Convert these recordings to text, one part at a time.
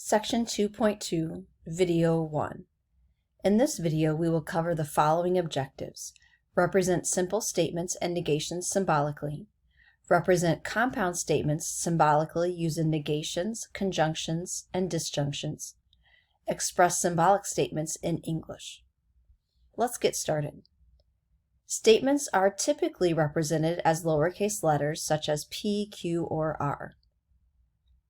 Section 2.2, Video 1. In this video, we will cover the following objectives. Represent simple statements and negations symbolically. Represent compound statements symbolically using negations, conjunctions, and disjunctions. Express symbolic statements in English. Let's get started. Statements are typically represented as lowercase letters such as P, Q, or R.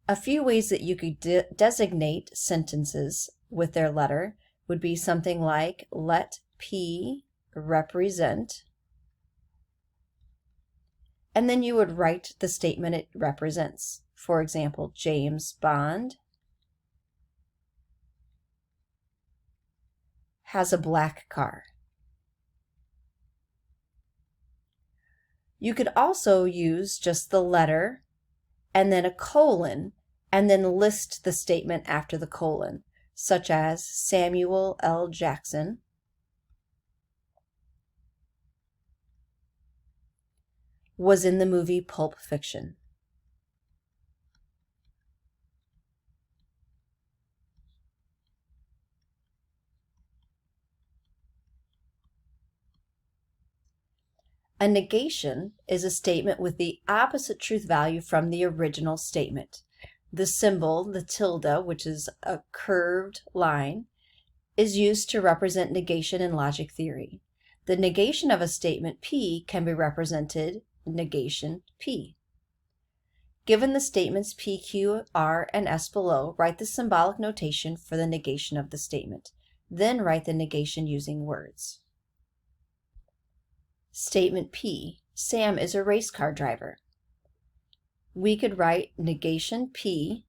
A few ways that you could designate sentences with their letter would be something like let P represent, and then you would write the statement it represents. For example, James Bond has a black car. You could also use just the letter and then a colon and then list the statement after the colon, such as Samuel L. Jackson was in the movie Pulp Fiction. A negation is a statement with the opposite truth value from the original statement. The symbol, the tilde, which is a curved line, is used to represent negation in logic theory. The negation of a statement P can be represented negation P. Given the statements P, Q, R, and S below, write the symbolic notation for the negation of the statement. Then write the negation using words. Statement P, Sam is a race car driver. We could write negation P,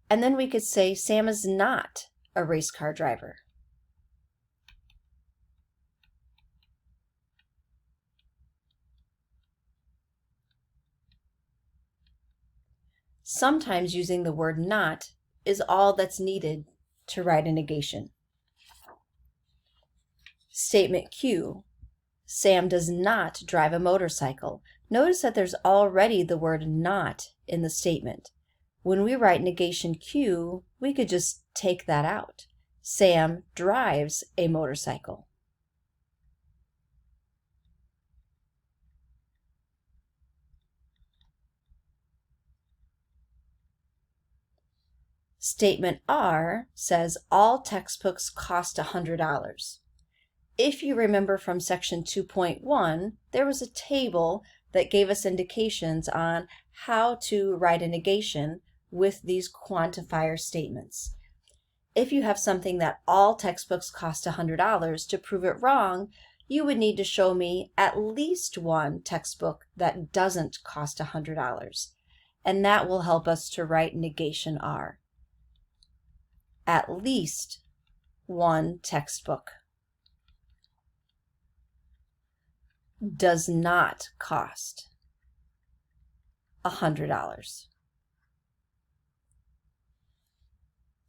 and then we could say Sam is not a race car driver. Sometimes using the word not is all that's needed to write a negation. Statement Q, Sam does not drive a motorcycle. Notice that there's already the word not in the statement. When we write negation Q, we could just take that out. Sam drives a motorcycle. Statement R says all textbooks cost $100. If you remember from section 2.1, there was a table that gave us indications on how to write a negation with these quantifier statements. If you have something that all textbooks cost $100, to prove it wrong, you would need to show me at least one textbook that doesn't cost $100. And that will help us to write negation R. At least one textbook does not cost $100.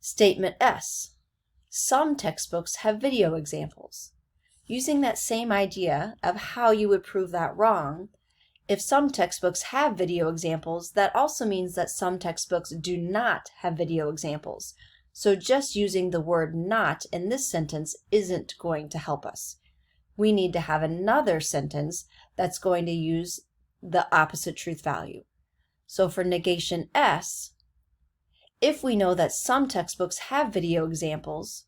Statement S, some textbooks have video examples. Using that same idea of how you would prove that wrong, if some textbooks have video examples, that also means that some textbooks do not have video examples. So just using the word not in this sentence isn't going to help us. We need to have another sentence that's going to use the opposite truth value. So for negation S, if we know that some textbooks have video examples,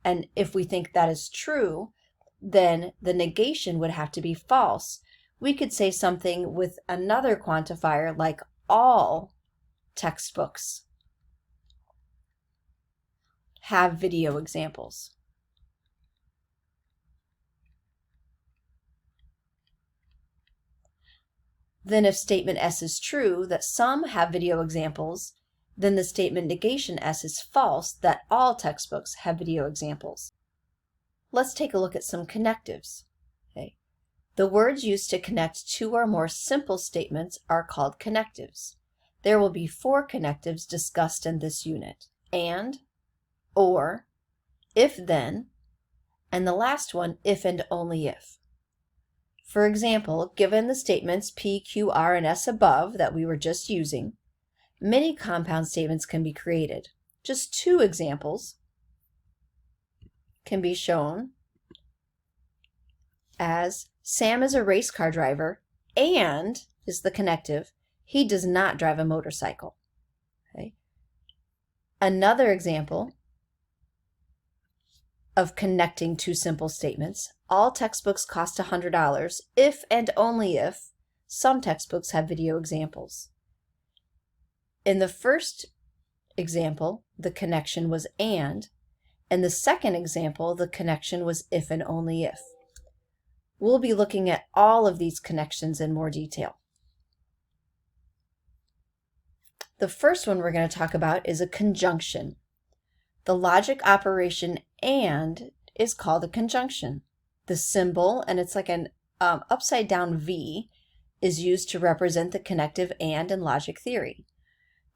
and if we think that is true, then the negation would have to be false. We could say something with another quantifier like all textbooks have video examples. Then if statement S is true, that some have video examples, then the statement negation S is false, that all textbooks have video examples. Let's take a look at some connectives. Okay. The words used to connect two or more simple statements are called connectives. There will be 4 connectives discussed in this unit: and, or, if-then, and the last one, if and only if. For example, given the statements P, Q, R, and S above that we were just using, many compound statements can be created. just 2 examples can be shown as Sam is a race car driver and is the connective. He does not drive a motorcycle. Okay. Another example of connecting 2 simple statements. All textbooks cost $100 if and only if some textbooks have video examples. In the first example, the connection was and. In the second example, the connection was if and only if. We'll be looking at all of these connections in more detail. The first one we're going to talk about is a conjunction. The logic operation and is called a conjunction. The symbol, and it's like an upside down V, is used to represent the connective and in logic theory.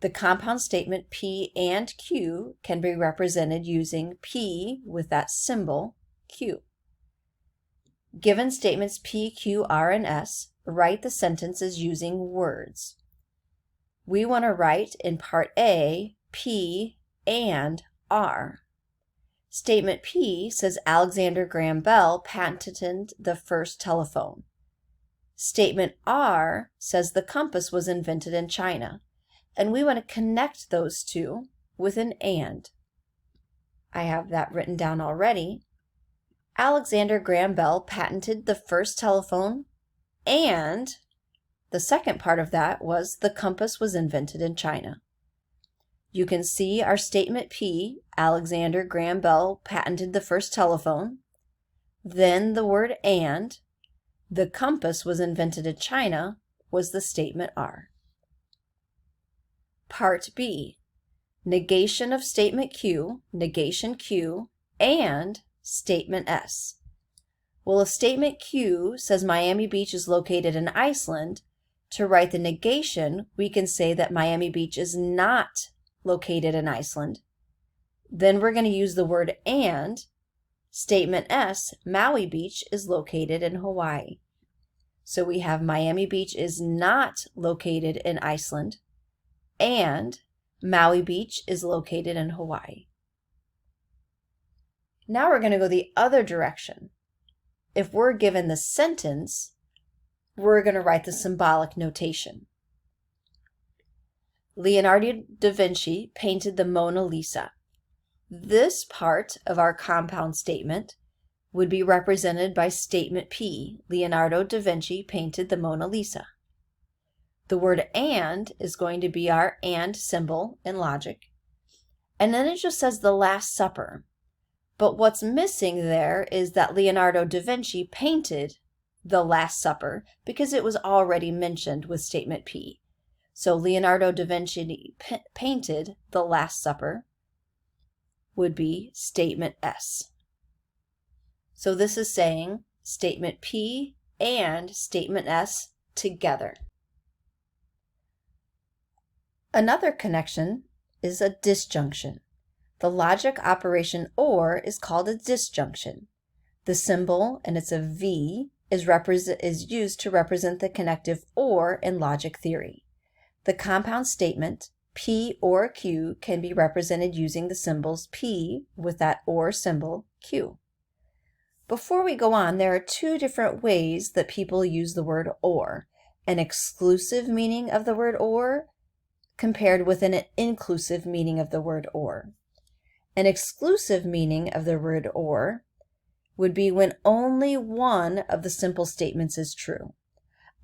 The compound statement P and Q can be represented using P with that symbol Q. Given statements P, Q, R, and S, write the sentences using words. We want to write in part A, P and R. Statement P says Alexander Graham Bell patented the first telephone. Statement R says the compass was invented in China, and we want to connect those two with an and. I have that written down already. Alexander Graham Bell patented the first telephone, and the second part of that was the compass was invented in China. You can see our statement P, Alexander Graham Bell patented the first telephone, then the word and, the compass was invented in China was the statement R. Part B, negation of statement Q, negation Q, and statement S. Well, if statement Q says Miami Beach is located in Iceland, to write the negation, we can say that Miami Beach is not located in Iceland. Then we're going to use the word and. Statement S, Maui Beach is located in Hawaii. So we have Miami Beach is not located in Iceland, and Maui Beach is located in Hawaii. Now we're going to go the other direction. If we're given the sentence, we're going to write the symbolic notation. Leonardo da Vinci painted the Mona Lisa. This part of our compound statement would be represented by statement P. Leonardo da Vinci painted the Mona Lisa. The word and is going to be our and symbol in logic. And then it just says the Last Supper. But what's missing there is that Leonardo da Vinci painted the Last Supper because it was already mentioned with statement P. So Leonardo da Vinci painted the Last Supper would be statement S. So this is saying statement P and statement S together. Another connection is a disjunction. The logic operation OR is called a disjunction. The symbol, and it's a V, is used to represent the connective OR in logic theory. The compound statement P or Q can be represented using the symbols P with that OR symbol Q. Before we go on, there are 2 different ways that people use the word OR. An exclusive meaning of the word OR compared with an inclusive meaning of the word OR. An exclusive meaning of the word OR would be when only one of the simple statements is true.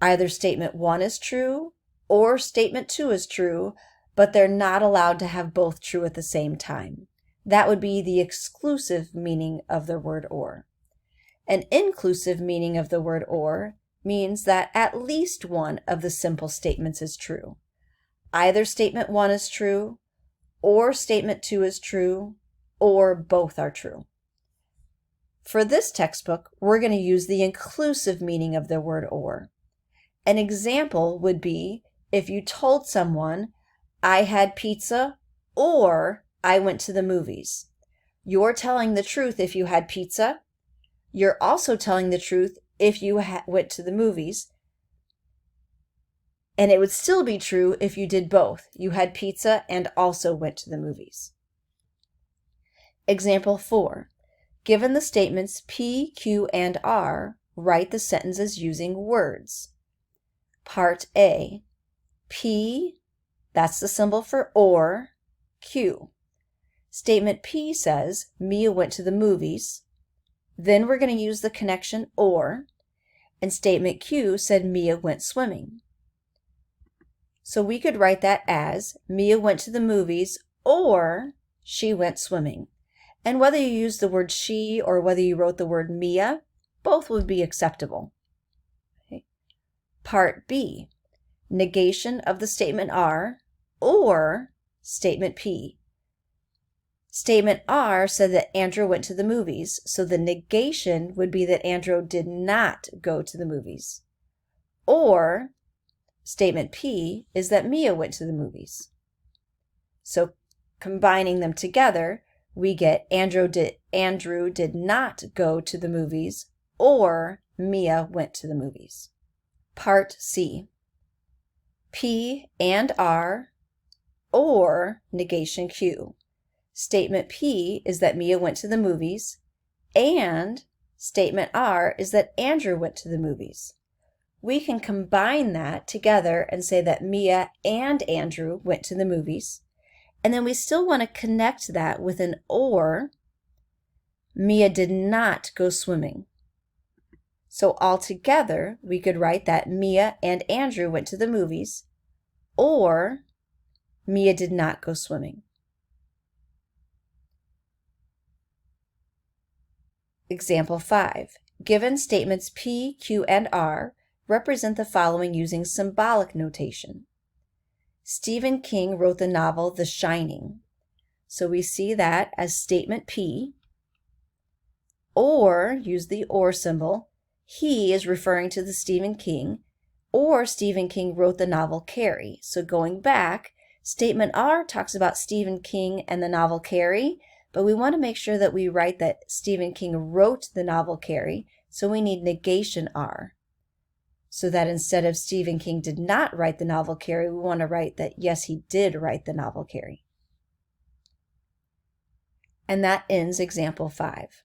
Either statement 1 is true or statement 2 is true, but they're not allowed to have both true at the same time. That would be the exclusive meaning of the word OR. An inclusive meaning of the word OR means that at least one of the simple statements is true. Either statement 1 is true, or statement 2 is true, or both are true. For this textbook, we're going to use the inclusive meaning of the word OR. An example would be if you told someone, I had pizza or I went to the movies. You're telling the truth if you had pizza. You're also telling the truth if you went to the movies. And it would still be true if you did both. You had pizza and also went to the movies. Example 4. Given the statements P, Q, and R, write the sentences using words. Part A. P, that's the symbol for or, Q. Statement P says, Mia went to the movies. Then we're going to use the connection or, and statement Q said Mia went swimming. So we could write that as, Mia went to the movies or she went swimming. And whether you use the word she or whether you wrote the word Mia, both would be acceptable. Okay. Part B. Negation of the statement R or statement P. Statement R said that Andrew went to the movies, so the negation would be that Andrew did not go to the movies. Or statement P is that Mia went to the movies. So combining them together, we get Andrew did not go to the movies or Mia went to the movies. Part C. P and R or negation Q. Statement P is that Mia went to the movies and statement R is that Andrew went to the movies. We can combine that together and say that Mia and Andrew went to the movies. And then we still want to connect that with an or. Mia did not go swimming. So altogether, we could write that Mia and Andrew went to the movies, or Mia did not go swimming. Example 5. Given statements P, Q, and R, represent the following using symbolic notation. Stephen King wrote the novel The Shining. So we see that as statement P, or use the or symbol. He is referring to the Stephen King, or Stephen King wrote the novel Carrie. So going back, statement R talks about Stephen King and the novel Carrie, but we want to make sure that we write that Stephen King wrote the novel Carrie, so we need negation R. So that instead of Stephen King did not write the novel Carrie, we want to write that yes, he did write the novel Carrie. And that ends example 5.